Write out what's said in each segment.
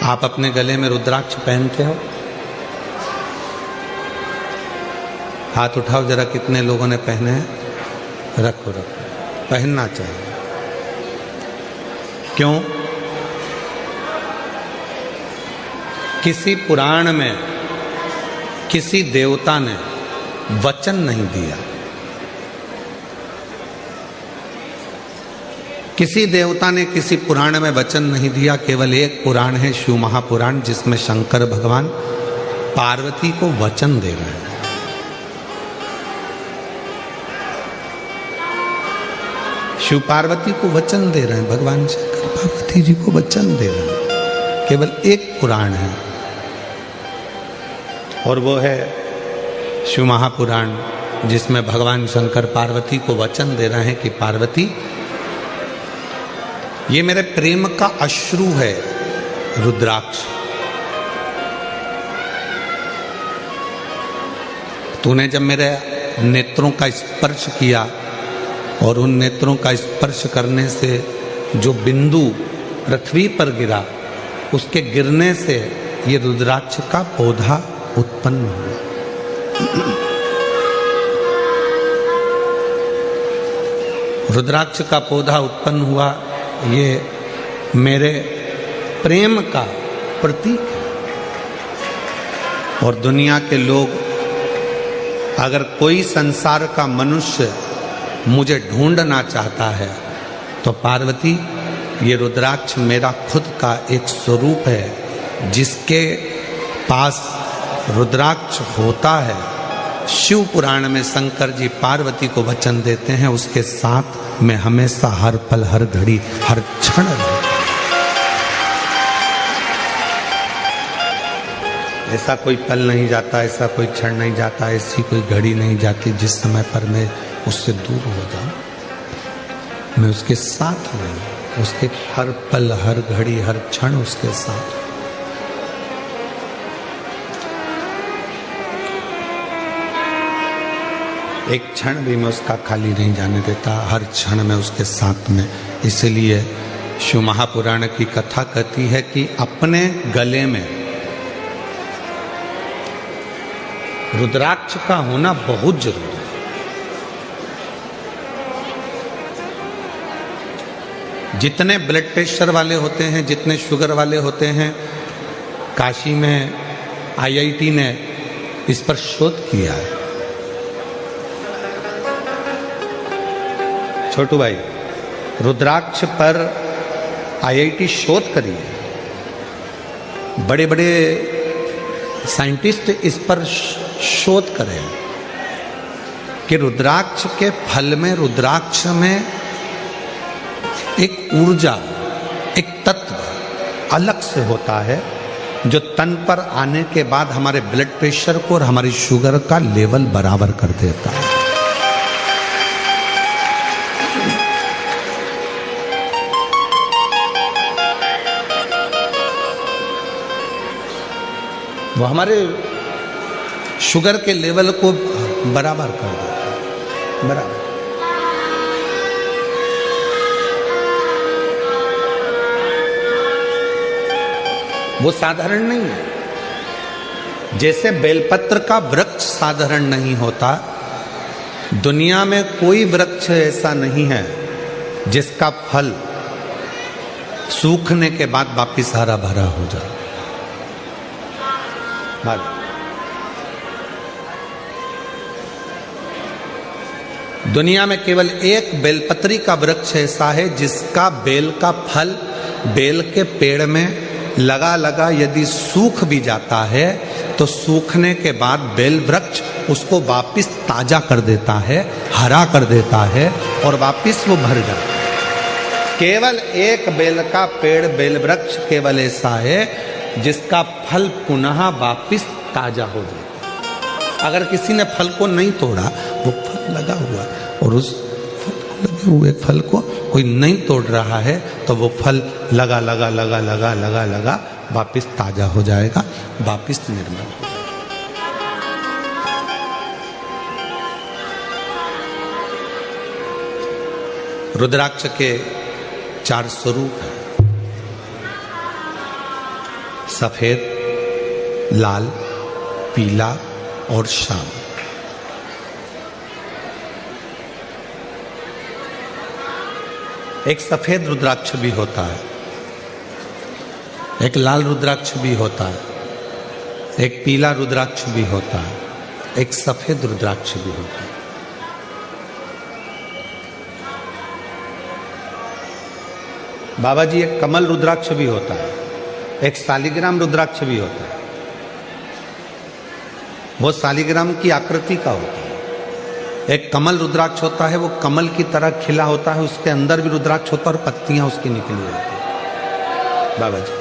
आप अपने गले में रुद्राक्ष पहनते हो? हाथ उठाओ जरा, कितने लोगों ने पहने हैं? रखो रखो, पहनना चाहिए। क्यों? किसी पुराण में किसी देवता ने वचन नहीं दिया, किसी देवता ने किसी पुराण में वचन नहीं दिया। केवल एक पुराण है, शिव महापुराण, जिसमें शंकर भगवान पार्वती को वचन दे रहे हैं। शिव पार्वती को वचन दे रहे हैं, भगवान शंकर पार्वती जी को वचन दे रहे हैं। केवल एक पुराण है और वो है शिव महापुराण, जिसमें भगवान शंकर पार्वती को वचन दे रहे हैं कि पार्वती, ये मेरे प्रेम का अश्रु है रुद्राक्ष। तूने जब मेरे नेत्रों का स्पर्श किया और उन नेत्रों का स्पर्श करने से जो बिंदु पृथ्वी पर गिरा, उसके गिरने से ये रुद्राक्ष का पौधा उत्पन्न हुआ। रुद्राक्ष का पौधा उत्पन्न हुआ, ये मेरे प्रेम का प्रतीक है। और दुनिया के लोग, अगर कोई संसार का मनुष्य मुझे ढूंढना चाहता है तो पार्वती, ये रुद्राक्ष मेरा खुद का एक स्वरूप है। जिसके पास रुद्राक्ष होता है, शिव पुराण में शंकर जी पार्वती को वचन देते हैं, उसके साथ मैं हमेशा हर पल, हर घड़ी, हर क्षण रहूं। ऐसा कोई पल नहीं जाता, ऐसा कोई क्षण नहीं जाता, ऐसी कोई घड़ी नहीं जाती जिस समय पर मैं उससे दूर हो जाऊं। मैं उसके साथ रहूं, उसके हर पल, हर घड़ी, हर क्षण उसके साथ। एक क्षण भी मैं उसका खाली नहीं जाने देता, हर क्षण में उसके साथ में। इसलिए शिव महापुराण की कथा कहती है कि अपने गले में रुद्राक्ष का होना बहुत जरूरी है। जितने ब्लड प्रेशर वाले होते हैं, जितने शुगर वाले होते हैं, काशी में IIT ने इस पर शोध किया है। छोटू भाई, रुद्राक्ष पर IIT शोध करी है। बड़े बड़े साइंटिस्ट इस पर शोध करे कि रुद्राक्ष के फल में, रुद्राक्ष में एक ऊर्जा, एक तत्व अलग से होता है, जो तन पर आने के बाद हमारे ब्लड प्रेशर को और हमारी शुगर का लेवल बराबर कर देता है। वो हमारे शुगर के लेवल को बराबर कर देता है, बराबर। वो साधारण नहीं है। जैसे बेलपत्र का वृक्ष साधारण नहीं होता, दुनिया में कोई वृक्ष ऐसा नहीं है जिसका फल सूखने के बाद वापिस हरा भरा हो जाए। दुनिया में केवल एक बेलपत्री का वृक्ष ऐसा है जिसका बेल का फल बेल के पेड़ में लगा लगा यदि सूख भी जाता है तो सूखने के बाद बेल वृक्ष उसको वापिस ताजा कर देता है, हरा कर देता है और वापिस वो भर जाता है। केवल एक बेल का पेड़, बेल वृक्ष केवल ऐसा है जिसका फल पुनः वापिस ताजा हो जाए। अगर किसी ने फल को नहीं तोड़ा, वो फल लगा हुआ और उस फल को, लगे हुए फल को कोई नहीं तोड़ रहा है, तो वो फल लगा लगा लगा लगा लगा लगा वापिस ताजा हो जाएगा, वापिस निर्मल हो जाएगा। रुद्राक्ष के 4 स्वरूप हैं। सफेद, लाल, पीला और श्याम। एक सफेद रुद्राक्ष भी होता है, एक लाल रुद्राक्ष भी होता है, एक पीला रुद्राक्ष भी होता है, एक सफेद रुद्राक्ष भी होता है। बाबा जी, एक कमल रुद्राक्ष भी होता है, एक शालिग्राम रुद्राक्ष भी होता है। वो शालिग्राम की आकृति का होता है। एक कमल रुद्राक्ष होता है, वो कमल की तरह खिला होता है, उसके अंदर भी रुद्राक्ष होता है और पत्तियां उसकी निकली होती है बाबा जी।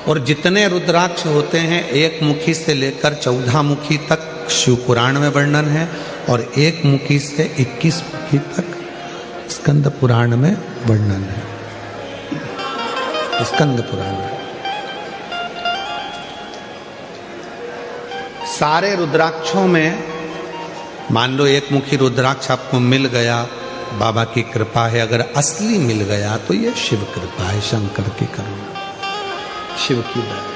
और जितने रुद्राक्ष होते हैं, एक मुखी से लेकर 14 मुखी तक शिव पुराण में वर्णन है, और एक मुखी से 21 मुखी तक स्कंद पुराण में वर्णन है। स्कंद पुराण में सारे रुद्राक्षों में, मान लो एक मुखी रुद्राक्ष आपको मिल गया, बाबा की कृपा है। अगर असली मिल गया तो ये शिव कृपा है, शंकर की करुणा, शिव की दया।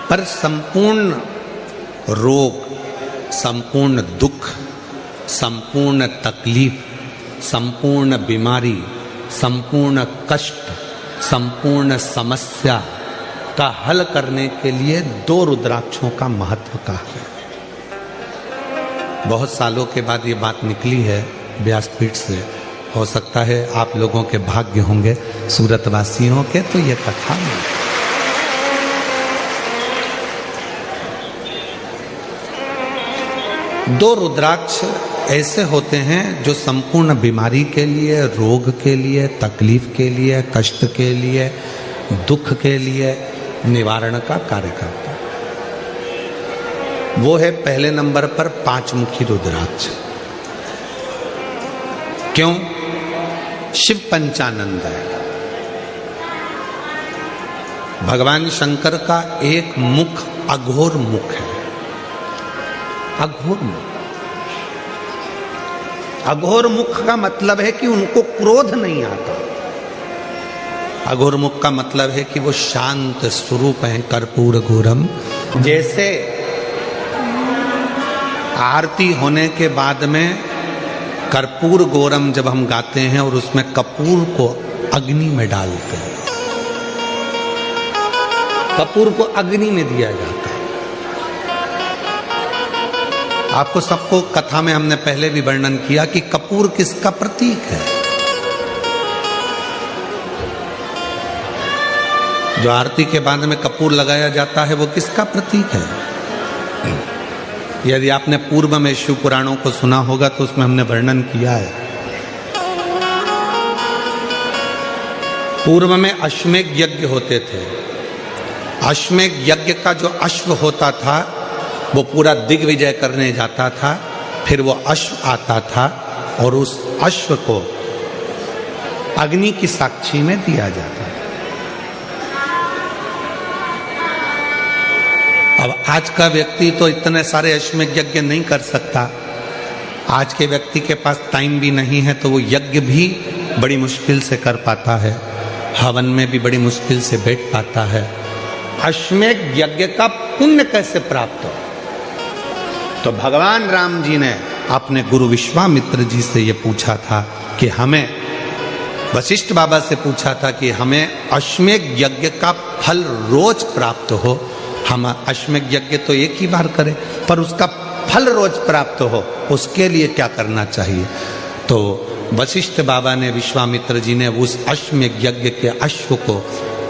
पर संपूर्ण रोग, संपूर्ण दुख, संपूर्ण तकलीफ, संपूर्ण बीमारी, संपूर्ण कष्ट, संपूर्ण समस्या का हल करने के लिए 2 रुद्राक्षों का महत्व का है। बहुत सालों के बाद ये बात निकली है व्यासपीठ से। हो सकता है आप लोगों के भाग्य होंगे, सूरतवासियों के, तो ये कथा नहीं। 2 रुद्राक्ष ऐसे होते हैं जो संपूर्ण बीमारी के लिए, रोग के लिए, तकलीफ के लिए, कष्ट के लिए, दुख के लिए निवारण का कार्य करता है। वो है पहले नंबर पर 5 मुखी रुद्राक्ष। क्यों? शिव पंचानंद है। भगवान शंकर का एक मुख अघोर मुख है। अघोर मुख, अघोर मुख का मतलब है कि उनको क्रोध नहीं आता। अघोर मुख का मतलब है कि वो शांत स्वरूप है, कर्पूर घोरम। जैसे आरती होने के बाद में कर्पूर गौरम जब हम गाते हैं और उसमें कपूर को अग्नि में डालते हैं, कपूर को अग्नि में दिया जाता है। आपको सबको कथा में हमने पहले भी वर्णन किया कि कपूर किसका प्रतीक है। जो आरती के बाद में कपूर लगाया जाता है वो किसका प्रतीक है? यदि आपने पूर्व में शिव पुराणों को सुना होगा तो उसमें हमने वर्णन किया है। पूर्व में अश्वमेध यज्ञ होते थे। अश्वमेध यज्ञ का जो अश्व होता था वो पूरा दिग्विजय करने जाता था। फिर वो अश्व आता था और उस अश्व को अग्नि की साक्षी में दिया जाता था। अब आज का व्यक्ति तो इतने सारे अश्वमेध यज्ञ नहीं कर सकता। आज के व्यक्ति के पास टाइम भी नहीं है, तो वो यज्ञ भी बड़ी मुश्किल से कर पाता है, हवन में भी बड़ी मुश्किल से बैठ पाता है। अश्वमेध यज्ञ का पुण्य कैसे प्राप्त हो? तो भगवान राम जी ने अपने गुरु विश्वामित्र जी से ये पूछा था कि हमें, वशिष्ठ बाबा से पूछा था कि हमें अश्वमेध यज्ञ का फल रोज प्राप्त हो। हम अश्वमेध यज्ञ तो एक ही बार करें, पर उसका फल रोज प्राप्त हो, उसके लिए क्या करना चाहिए? तो वशिष्ठ बाबा ने, विश्वामित्र जी ने उस अश्वमेध यज्ञ के अश्व को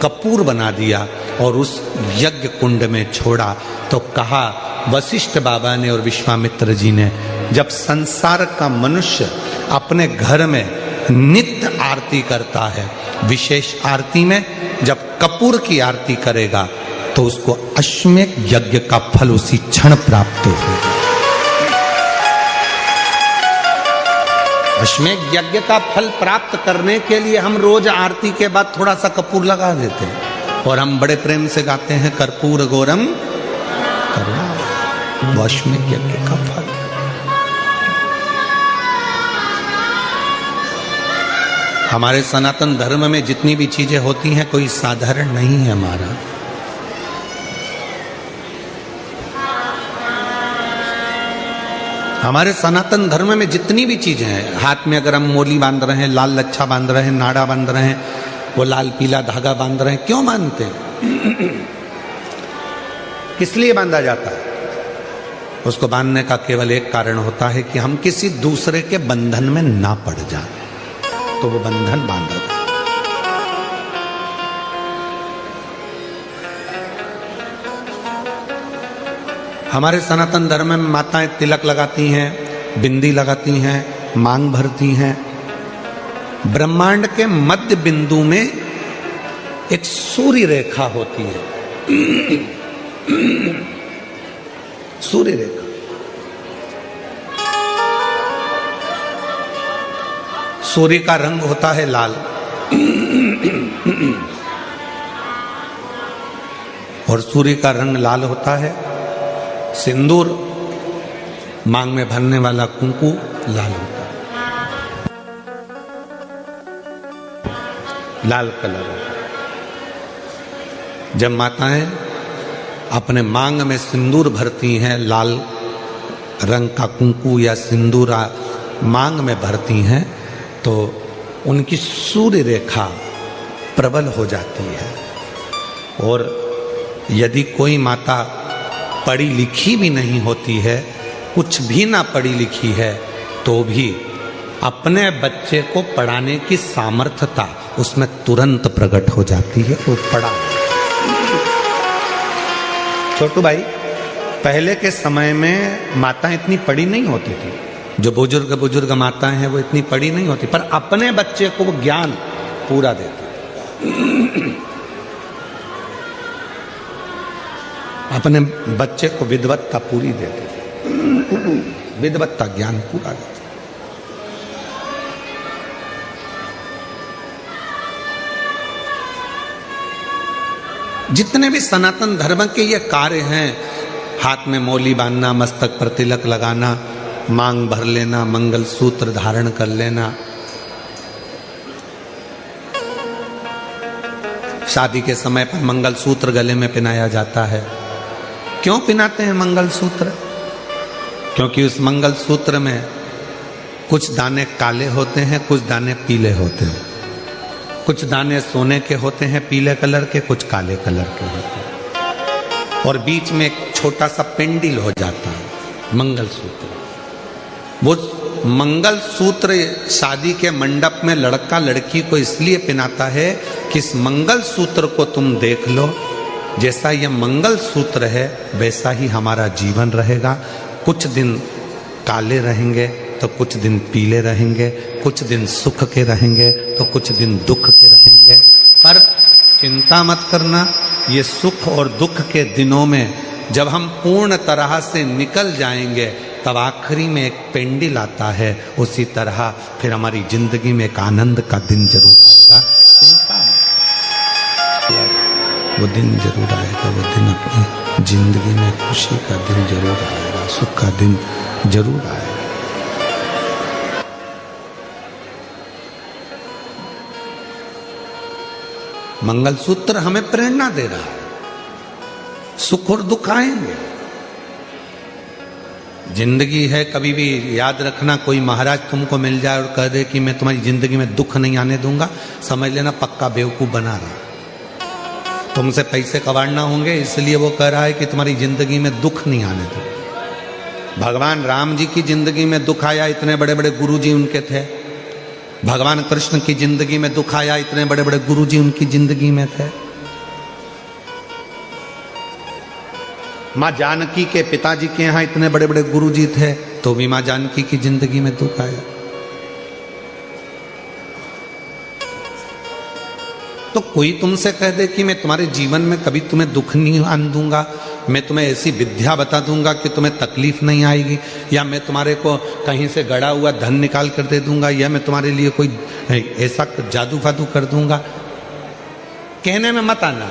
कपूर बना दिया और उस यज्ञ कुंड में छोड़ा। तो कहा वशिष्ठ बाबा ने और विश्वामित्र जी ने, जब संसार का मनुष्य अपने घर में नित्य आरती करता है, विशेष आरती में जब कपूर की आरती करेगा तो उसको अश्वमेध यज्ञ का फल उसी क्षण प्राप्त होगा। अश्वमेध यज्ञ का फल प्राप्त करने के लिए हम रोज आरती के बाद थोड़ा सा कपूर लगा देते हैं और हम बड़े प्रेम से गाते हैं कर्पूर गौरम करुणा, वैश्विक यज्ञ का फल। हमारे सनातन धर्म में जितनी भी चीजें होती हैं कोई साधारण नहीं है हमारा। हमारे सनातन धर्म में जितनी भी चीजें हैं, हाथ में अगर हम मोली बांध रहे हैं, लाल लच्छा बांध रहे हैं, नाड़ा बांध रहे हैं, वो लाल पीला धागा बांध रहे हैं, क्यों बांधते हैं? किस लिए बांधा जाता है? उसको बांधने का केवल एक कारण होता है कि हम किसी दूसरे के बंधन में ना पड़ जाए, तो वो बंधन बांधा जाता है। हमारे सनातन धर्म में माताएं तिलक लगाती हैं, बिंदी लगाती हैं, मांग भरती हैं। ब्रह्मांड के मध्य बिंदु में एक सूर्य रेखा होती है, सूर्य रेखा। सूर्य का रंग होता है लाल और सूर्य का रंग लाल होता है। सिंदूर, मांग में भरने वाला कुंकू लाल होता है, लाल कलर होता है। जब माताएं अपने मांग में सिंदूर भरती हैं, लाल रंग का कुंकू या सिंदूर मांग में भरती हैं, तो उनकी सूर्य रेखा प्रबल हो जाती है। और यदि कोई माता पढ़ी लिखी भी नहीं होती है, कुछ भी ना पढ़ी लिखी है, तो भी अपने बच्चे को पढ़ाने की सामर्थ्यता उसमें तुरंत प्रकट हो जाती है। वो पढ़ा। छोटू भाई, पहले के समय में माताएं इतनी पढ़ी नहीं होती थी। जो बुजुर्ग माताएं हैं वो इतनी पढ़ी नहीं होती, पर अपने बच्चे को वो ज्ञान पूरा देती। अपने बच्चे को विद्वत्ता पूरी देते थे, विद्वत्ता ज्ञान पूरा देते। जितने भी सनातन धर्म के ये कार्य हैं, हाथ में मौली बांधना, मस्तक पर तिलक लगाना, मांग भर लेना, मंगल सूत्र धारण कर लेना, शादी के समय पर मंगल सूत्र गले में पहनाया जाता है। क्यों पहनाते हैं मंगल सूत्र? क्योंकि उस मंगल सूत्र में कुछ दाने काले होते हैं, कुछ दाने पीले होते हैं। कुछ दाने सोने के होते हैं पीले कलर के, कुछ काले कलर के होते हैं, और बीच में एक छोटा सा पेंडिल हो जाता है मंगल सूत्र। वो मंगल सूत्र शादी के मंडप में लड़का लड़की को इसलिए पहनाता है कि इस मंगल सूत्र को तुम देख लो, जैसा यह मंगल सूत्र है वैसा ही हमारा जीवन रहेगा। कुछ दिन काले रहेंगे तो कुछ दिन पीले रहेंगे, कुछ दिन सुख के रहेंगे तो कुछ दिन दुख के रहेंगे। पर चिंता मत करना, ये सुख और दुख के दिनों में जब हम पूर्ण तरह से निकल जाएंगे, तब आखिरी में एक पेंडिल आता है। उसी तरह फिर हमारी जिंदगी में एक आनंद का दिन जरूर आएगा। चिंता मत, वो दिन जरूर आएगा। वो दिन अपनी जिंदगी में खुशी का दिन जरूर आएगा, सुख का दिन जरूर आएगा। मंगलसूत्र हमें प्रेरणा दे रहा है। सुख और दुख आएंगे, जिंदगी है। कभी भी याद रखना, कोई महाराज तुमको मिल जाए और कह दे कि मैं तुम्हारी जिंदगी में दुख नहीं आने दूंगा, समझ लेना पक्का बेवकूफ बना रहा। तुमसे पैसे कमाना होंगे इसलिए वो कह रहा है कि तुम्हारी जिंदगी में दुख नहीं आने दो। भगवान राम जी की जिंदगी में दुख आया, इतने बड़े बड़े गुरुजी उनके थे। भगवान कृष्ण की जिंदगी में दुख आया, इतने बड़े बड़े गुरुजी उनकी जिंदगी में थे। माँ जानकी के पिताजी के यहाँ इतने बड़े बड़े गुरुजी थे, तो भी माँ जानकी की जिंदगी में दुख आया। तो कोई तुमसे कह दे कि मैं तुम्हारे जीवन में कभी तुम्हें दुख नहीं आने दूंगा, मैं तुम्हें ऐसी विद्या बता दूंगा कि तुम्हें तकलीफ नहीं आएगी, या मैं तुम्हारे को कहीं से गड़ा हुआ धन निकाल कर दे दूंगा, या मैं तुम्हारे लिए कोई ऐसा जादू फादू कर दूंगा, कहने में मत आना।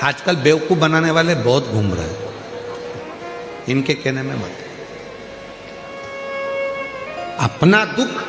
आजकल बेवकूफ बनाने वाले बहुत घूम रहे हैं। इनके कहने में मत। अपना दुख